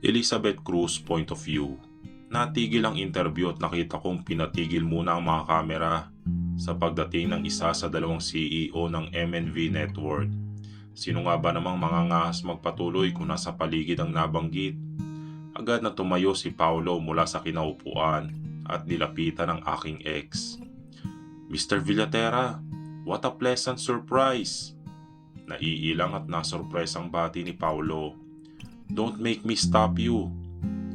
Elizabeth Cruz point of view. Natigil ang interview at nakita kong pinatigil muna ang mga kamera sa pagdating ng isa sa dalawang CEO ng MNV Network. Sino nga ba namang mangangahas magpatuloy kung nasa paligid ang nabanggit? Agad na tumayo si Paulo mula sa kinaupuan at nilapitan ang aking ex. Mr. Villatera, what a pleasant surprise! Naiilang at nasurpresang bati ni Paulo. Don't make me stop you.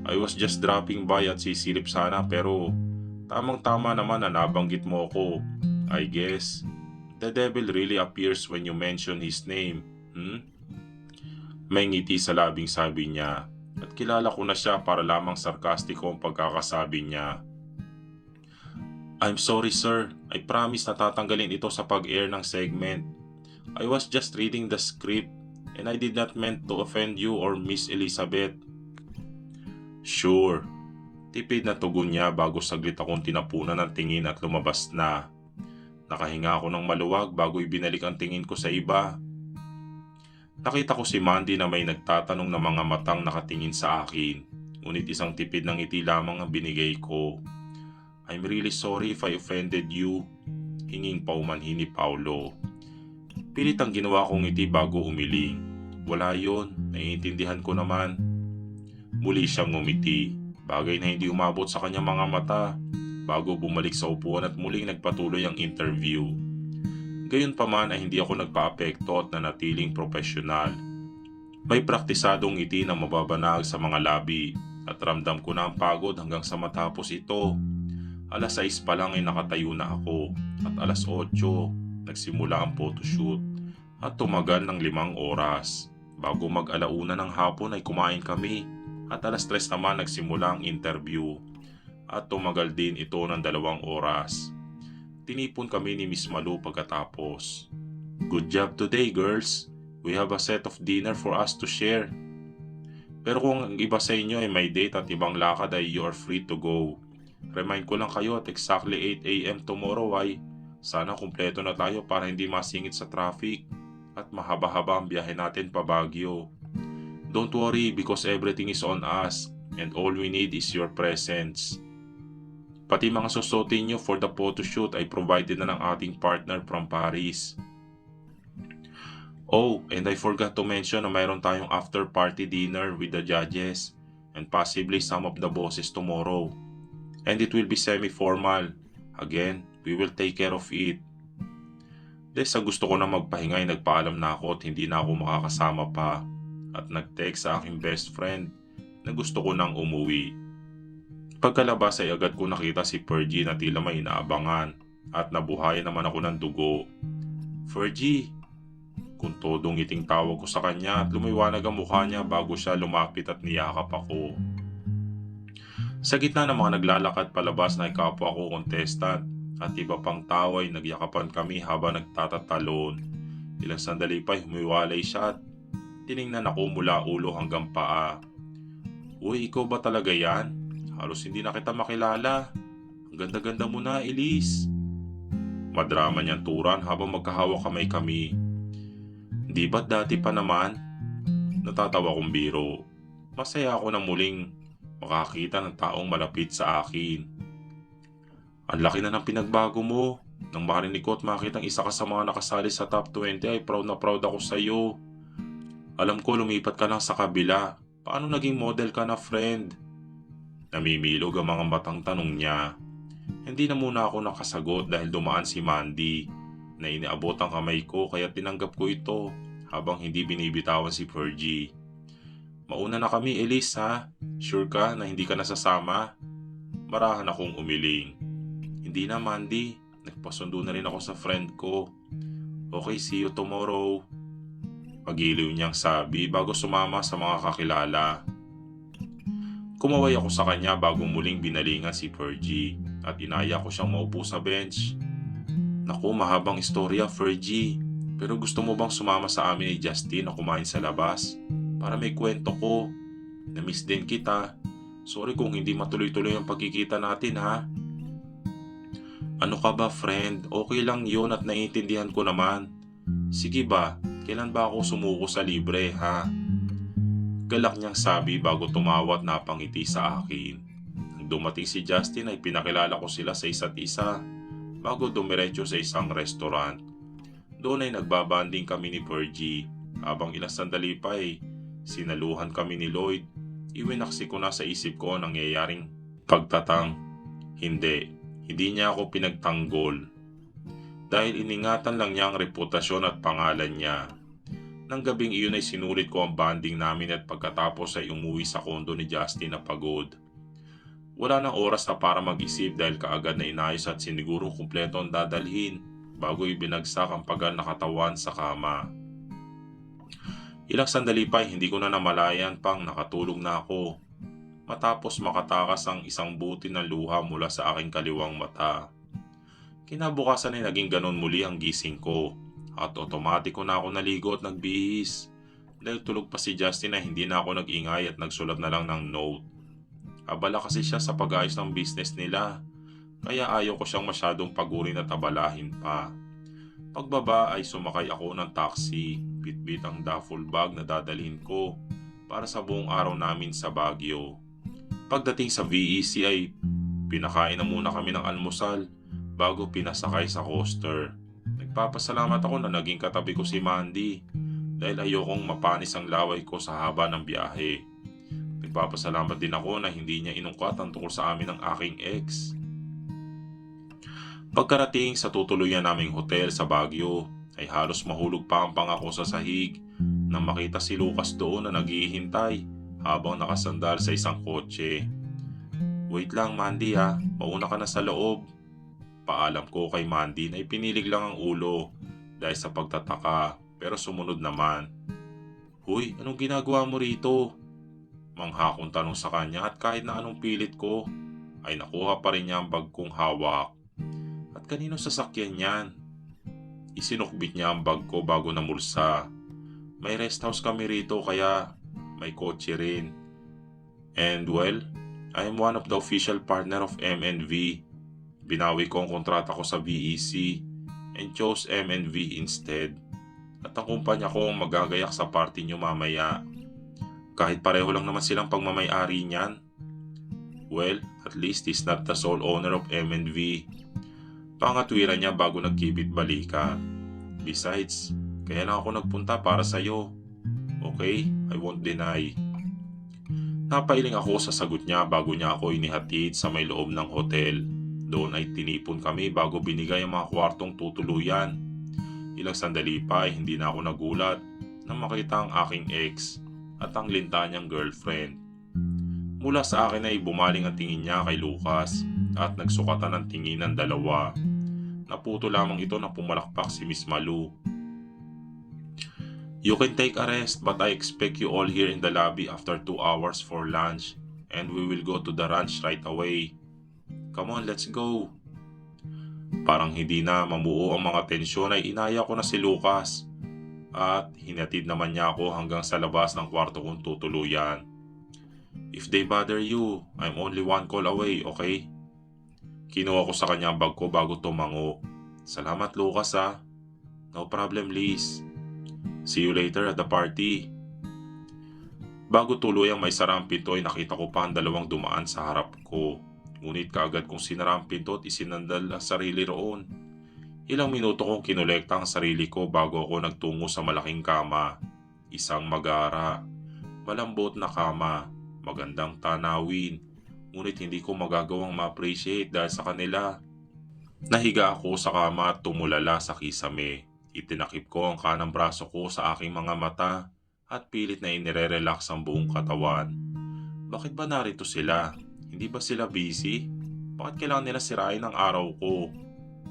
I was just dropping by at sisilip sana pero tamang-tama naman na nabanggit mo ako. I guess the devil really appears when you mention his name. May ngiti sa labing sabi niya at kilala ko na siya para lamang sarkastiko ang pagkakasabi niya. I'm sorry sir, I promise na tatanggalin ito sa pag-air ng segment. I was just reading the script and I did not meant to offend you or Miss Elizabeth. Sure. Tipid na tugon niya bago saglit akong tinapunan ng tingin at lumabas na. Nakahinga ako ng maluwag bago ibinalik ang tingin ko sa iba. Nakita ko si Mandy na may nagtatanong na mga matang nakatingin sa akin. Ngunit isang tipid ng ngiti lamang ang binigay ko. I'm really sorry if I offended you. Hinging paumanhin ni Paulo. Pilit ang ginawa kong ngiti bago umiling. Wala yon, naiintindihan ko naman. Muli siyang ngumiti, bagay na hindi umabot sa kanyang mga mata, bago bumalik sa upuan at muling nagpatuloy ang interview. Gayunpaman ay hindi ako nagpa-apekto at nanatiling profesional. May praktisadong ngiti na mababanag sa mga labi at ramdam ko na ang pagod hanggang sa matapos ito. Alas 6 pa lang ay nakatayo na ako at alas 8 nagsimula ang photoshoot at tumagal ng 5 oras. Bago mag-alauna ng hapon ay kumain kami at alas 3 naman nagsimula ang interview at tumagal din ito ng 2 oras. Tinipon kami ni Miss Malu pagkatapos. Good job today girls, we have a set of dinner for us to share. Pero kung ang iba sa inyo ay may date at ibang lakad ay you are free to go. Remind ko lang kayo at exactly 8 AM tomorrow ay sana kumpleto na tayo para hindi masingit sa traffic at mahaba-haba ang biyahe natin pa Baguio. Don't worry because everything is on us and all we need is your presence. Pati mga susuotin nyo for the photoshoot ay provided na ng ating partner from Paris. Oh, and I forgot to mention na mayroon tayong after party dinner with the judges and possibly some of the bosses tomorrow. And it will be semi-formal. Again, we will take care of it. Dahil sa gusto ko na magpahinga ay nagpaalam na ako at hindi na ako makakasama pa. At nag-text sa aking best friend na gusto ko nang umuwi. Pagkalabas ay agad ko nakita si Fergie na tila may inaabangan at nabuhayan naman ako ng dugo. Fergie! Kung todong ngiting tawag ko sa kanya at lumiwanag ang mukha niya bago siya lumapit at niyakap ako. Sa gitna ng mga naglalakad palabas na kapwa ko contestant at iba pang tao ay nagyakapan kami habang nagtatatalon. Ilang sandali pa humiwalay siya at tiningnan ako mula ulo hanggang paa. Uy, ikaw ba talaga yan? Halos hindi na kita makilala. Ang ganda-ganda mo na, Elise. Madrama niyang turan habang magkahawak kamay kami. Di ba't dati pa naman? Natatawa kong biro. Masaya ako na muling makakita ng taong malapit sa akin. Ang laki na ng pinagbago mo. Nang marinig ko at makitang isa ka sa mga nakasali sa top 20 ay proud na proud ako sa iyo. Alam ko lumipat ka lang sa kabila. Paano naging model ka na, friend? Namimilog ang mga matang tanong niya. Hindi na muna ako nakasagot dahil dumaan si Mandy na iniabot ang kamay ko kaya tinanggap ko ito habang hindi binibitawan si Fergie. Mauna na kami, Elise ha? Sure ka na hindi ka nasasama? Marahan akong umiling. Hindi na, Mandy. Nagpasundo na rin ako sa friend ko. Okay, see you tomorrow. Magiliw niyang sabi bago sumama sa mga kakilala. Kumaway ako sa kanya bago muling binalingan si Fergie at inaya ko siyang maupo sa bench. Naku, mahabang istorya, Fergie. Pero gusto mo bang sumama sa amin ni Justin na kumain sa labas? Para may kwento ko. Na-miss din kita. Sorry kung hindi matuloy-tuloy ang pagkikita natin ha. Ano ka ba friend? Okay lang yon at naiintindihan ko naman. Sige ba, kailan ba ako sumuko sa libre ha? Galak niyang sabi bago tumawa at napangiti sa akin. Nang dumating si Justin ay pinakilala ko sila sa isa't isa bago dumiretso sa isang restaurant. Doon ay nagbabanding kami ni Virgie habang ilang sandali pa ay sinaluhan kami ni Lloyd. Iwinaksi ko na sa isip ko ang nangyayaring pagtatang. Hindi niya ako pinagtanggol dahil iningatan lang niya ang reputasyon at pangalan niya. Nang gabing iyon ay sinulit ko ang banding namin at pagkatapos ay umuwi sa kondo ni Justin na pagod. Wala nang oras na para mag-isip dahil kaagad na inayos at sinigurong kumpleto ang dadalhin bago ibinagsak ang pagal na katawan sa kama. Ilang sandali pa ay hindi ko na namalayan pang nakatulog na ako matapos makatakas ang isang buti ng luha mula sa aking kaliwang mata. Kinabukasan ay naging ganon muli ang gising ko at otomatiko na ako naligo at nagbihis dahil tulog pa si Justin na hindi na ako nag-ingay at nagsulat na lang ng note. Abala kasi siya sa pag-ayos ng business nila kaya ayaw ko siyang masyadong pagurin at abalahin pa. Pagbaba ay sumakay ako ng taxi, bitbit ang duffel bag na dadalhin ko para sa buong araw namin sa Baguio. Pagdating sa VEC ay pinakain na muna kami ng almusal bago pinasakay sa coaster. Nagpapasalamat ako na naging katabi ko si Mandy dahil ayokong mapanis ang laway ko sa haba ng biyahe. Nagpapasalamat din ako na hindi niya inungkat ang tungkol sa amin ng aking ex. Pagkarating sa tutuluyan naming hotel sa Baguio ay halos mahulog pa ang pangako sa sahig nang makita si Lucas doon na naghihintay habang nakasandal sa isang kotse. "Wait lang Mandy ha, mauna ka na sa loob." Paalam ko kay Mandy na ipinilig lang ang ulo dahil sa pagtataka pero sumunod naman. "Huy, anong ginagawa mo rito?" Manghakong tanong sa kanya at kahit na anong pilit ko ay nakuha pa rin niya ang bag kong hawak. "At kanino sasakyan yan?" Isinukbit niya ang bag ko bago namulsa. "May rest house kami rito kaya may kotse rin. And well, I am one of the official partner of MNV. Binawi ko ang kontrata ko sa VEC and chose MNV instead. At ang kumpanya ko ang magagayak sa party nyo mamaya. Kahit pareho lang naman silang pagmamay-ari niyan. Well, at least he's not the sole owner of MNV." Pangatwiran niya bago nagkibit balikat. "Besides, kaya lang ako nagpunta para sa'yo. Okay, I won't deny." Napailing ako sa sagot niya bago niya ako inihatid sa may loob ng hotel. Doon ay tinipon kami bago binigay ang mga kwartong tutuluyan. Ilang sandali pa ay hindi na ako nagulat nang makita ang aking ex at ang linta niyang girlfriend. Mula sa akin ay bumaling ang tingin niya kay Lucas at nagsukatan ng tingin ng dalawa. Naputo lamang ito na pumalakpak si Miss Malu. "You can take a rest but I expect you all here in the lobby after 2 hours for lunch and we will go to the ranch right away. Come on, let's go." Parang hindi na mamuo ang mga tensyon ay inaya ko na si Lucas at hinatid naman niya ako hanggang sa labas ng kwarto kong tutuluyan. "If they bother you, I'm only 1 call away, okay?" Kinuha ko sa kanya ang bag ko bago tumango. "Salamat Lucas ha." "No problem Liz. See you later at the party." Bago tuluyang may sara ang pinto ay nakita ko pa ang dalawang dumaan sa harap ko. Ngunit kaagad kong sinara ang pinto at isinandal ang sarili roon. Ilang minuto kong kinolekta ang sarili ko bago ako nagtungo sa malaking kama. Isang magara, malambot na kama, magandang tanawin, ngunit hindi ko magagawang ma-appreciate dahil sa kanila. Nahiga ako sa kama at tumulala sa kisame. Itinakip ko ang kanang braso ko sa aking mga mata at pilit na inire-relax ang buong katawan. Bakit ba narito sila? Hindi ba sila busy? Bakit kailangan nila sirain ang araw ko?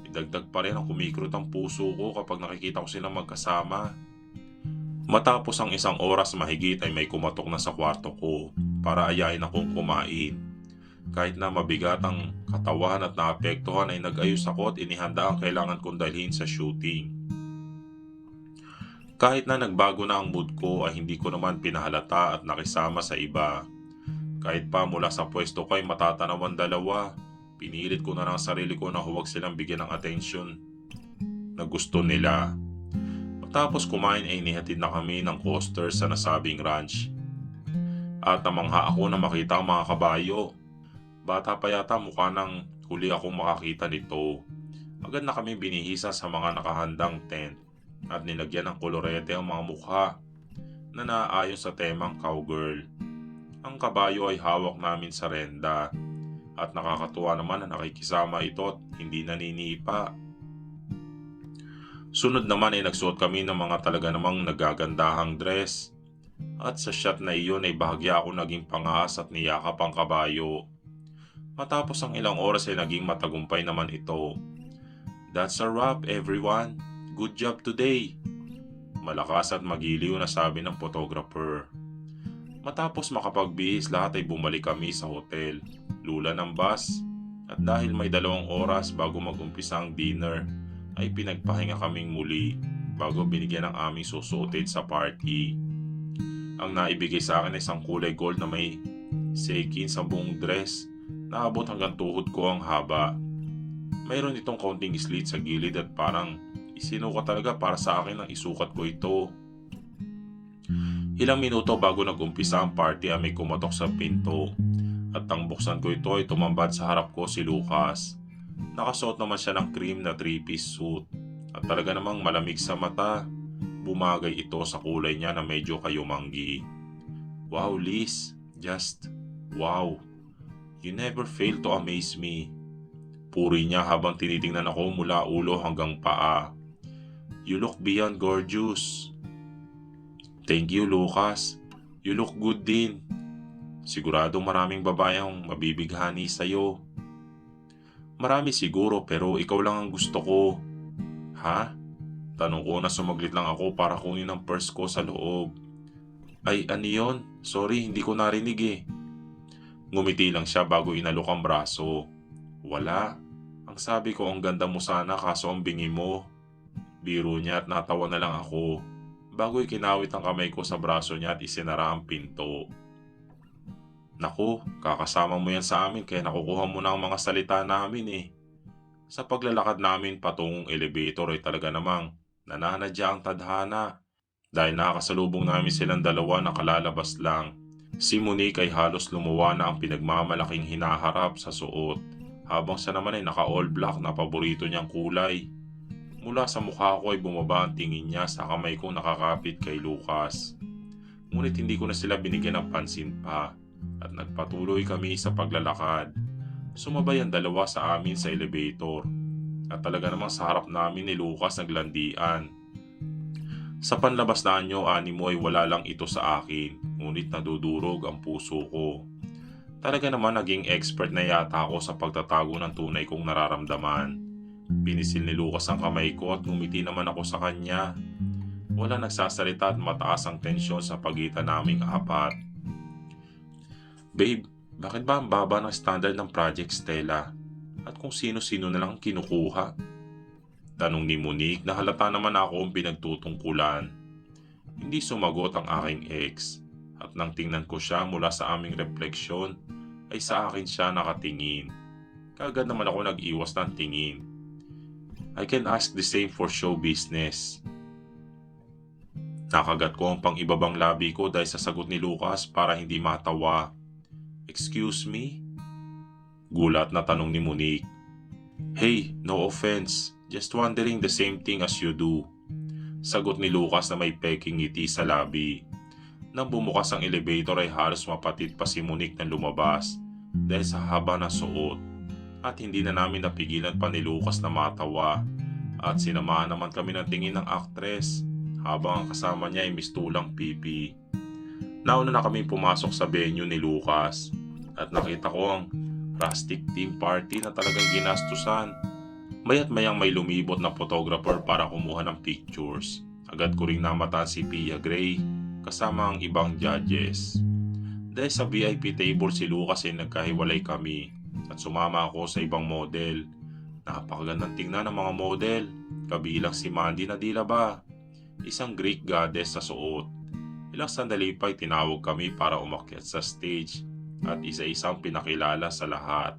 Idagdag pa rin ang kumikrot ang puso ko kapag nakikita ko silang magkasama. Matapos ang 1 oras mahigit ay may kumatok na sa kwarto ko para ayain akong kumain. Kahit na mabigat ang katawan at naapektuhan ay nag-ayos ako at inihanda ang kailangan kong dalhin sa shooting. Kahit na nagbago na ang mood ko ay hindi ko naman pinahalata at nakisama sa iba. Kahit pa mula sa pwesto ko ay matatanaw ang dalawa, pinilit ko na lang sarili ko na huwag silang bigyan ng atensyon na gusto nila. Matapos kumain ay inihatid na kami ng coaster sa nasabing ranch. At namangha ako na makita ang mga kabayo. Bata pa yata mukha nang huli akong makakita nito. Agad na kami binihisa sa mga nakahandang tent at nilagyan ng kolorete ang mga mukha na naaayon sa temang cowgirl. Ang kabayo ay hawak namin sa renda at nakakatuwa naman na nakikisama ito at hindi naninipa. Sunod naman ay nagsuot kami ng mga talaga namang nagagandahang dress at sa shot na iyon ay bahagya ako naging pangaas at niyakap ang kabayo. Matapos ang ilang oras ay naging matagumpay naman ito. That's a wrap everyone. Good job today. Malakas at magiliw na sabi ng photographer. Matapos makapagbihis lahat ay bumalik kami sa hotel. Lula ng bus. At dahil may 2 oras bago mag-umpisa ang dinner, ay pinagpahinga kaming muli bago binigyan ng aming susuotin sa party. Ang naibigay sa akin ay isang kulay gold na may sequin sa buong dress na abot hanggang tuhod ko ang haba. Mayroon itong kaunting slit sa gilid at parang isinukat talaga para sa akin nang isukat ko ito. Ilang minuto bago nag-umpisa ang party ay may kumatok sa pinto at nang buksan ko ito ay tumambad sa harap ko si Lucas. Nakasuot naman siya ng cream na 3-piece suit at talaga namang malamig sa mata. Bumagay ito sa kulay niya na medyo kayumanggi. Wow Liz, just wow. You never fail to amaze me. Puri niya habang tinitingnan ako mula ulo hanggang paa. You look beyond gorgeous. Thank you Lucas. You look good din. Siguradong maraming babae ang mabibighani sa'yo. Marami siguro pero ikaw lang ang gusto ko. Ha? Tanong ko na sumaglit lang ako para kunin ang purse ko sa loob. Ay ano yun? Sorry hindi ko narinig eh. Ngumiti lang siya bago inalok ang braso. Wala. Ang sabi ko ang ganda mo sana kaso ang bingi mo. Biro niya at natawa na lang ako. Bago ikinawit ang kamay ko sa braso niya at isinara ang pinto. Naku, kakasama mo yan sa amin kaya nakukuha mo na ang mga salita namin eh. Sa paglalakad namin patungong elevator ay talaga namang nananadya ang tadhana. Dahil nakakasalubong namin silang dalawa na kalalabas lang. Si Monique ay halos lumuwa na ang pinagmamalaking hinaharap sa suot. Habang siya naman ay naka all black na paborito niyang kulay. Mula sa mukha ko ay bumaba ang tingin niya sa kamay kong nakakapit kay Lucas. Ngunit hindi ko na sila binigyan ng pansin pa. At nagpatuloy kami sa paglalakad. Sumabay ang dalawa sa amin sa elevator. At talaga namang sa harap namin ni Lucas naglandian. Sa panlabas na anyo, animo ay wala lang ito sa akin. Ngunit nadudurog ang puso ko. Talaga naman naging expert na yata ako sa pagtatago ng tunay kong nararamdaman. Pinisil ni Lucas ang kamay ko at ngumiti naman ako sa kanya. Wala nagsasalita at mataas ang tensyon sa pagitan naming apat. Babe, bakit ba ang baba ng standard ng Project Stella? At kung sino-sino na lang kinukuha? Tanong ni Monique na halata naman ako ang pinagtutungkulan. Hindi sumagot ang aking ex. At nang tingnan ko siya mula sa aming refleksyon, ay sa akin siya nakatingin. Kaagad naman ako nag-iwas ng tingin. I can ask the same for show business. Nakagat ko ang pang-ibabang labi ko dahil sa sagot ni Lucas para hindi matawa. Excuse me? Gulat na tanong ni Monique. Hey, no offense. Just wondering the same thing as you do. Sagot ni Lucas na may peking ngiti sa labi. Nang bumukas ang elevator ay halos mapatid pa si Monique na lumabas dahil sa haba na suot. At hindi na namin napigilan pa ni Lucas na matawa. At sinamahan naman kami ng tingin ng actress habang ang kasama niya ay mistulang pipi. Nauna na kami pumasok sa venue ni Lucas at nakita ko ang rustic theme party na talagang ginastusan. Maya't mayang may lumibot na photographer para kumuha ng pictures. Agad ko ring namataan si Pia Gray kasama ang ibang judges. Dahil sa VIP table si Lucas ay nagkahiwalay kami at sumama ako sa ibang model. Napakagandang tingnan ng mga model, kabilang si Mandy na dila ba? Isang Greek goddess sa suot. Ilang sandali pa ay tinawag kami para umakyat sa stage at isa-isang pinakilala sa lahat.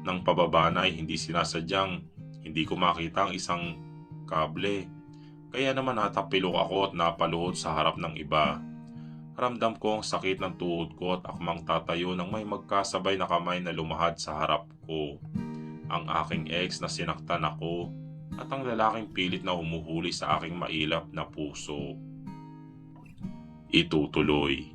Nang pababa na ay hindi sinasadyang hindi ko makita ang isang kable. Kaya naman natapilok ako at napaluhod sa harap ng iba. Ramdam ko ang sakit ng tuhod ko at akmang tatayo nang may magkasabay na kamay na lumahad sa harap ko. Ang aking ex na sinaktan ako at ang lalaking pilit na humuhuli sa aking mailap na puso. Itutuloy.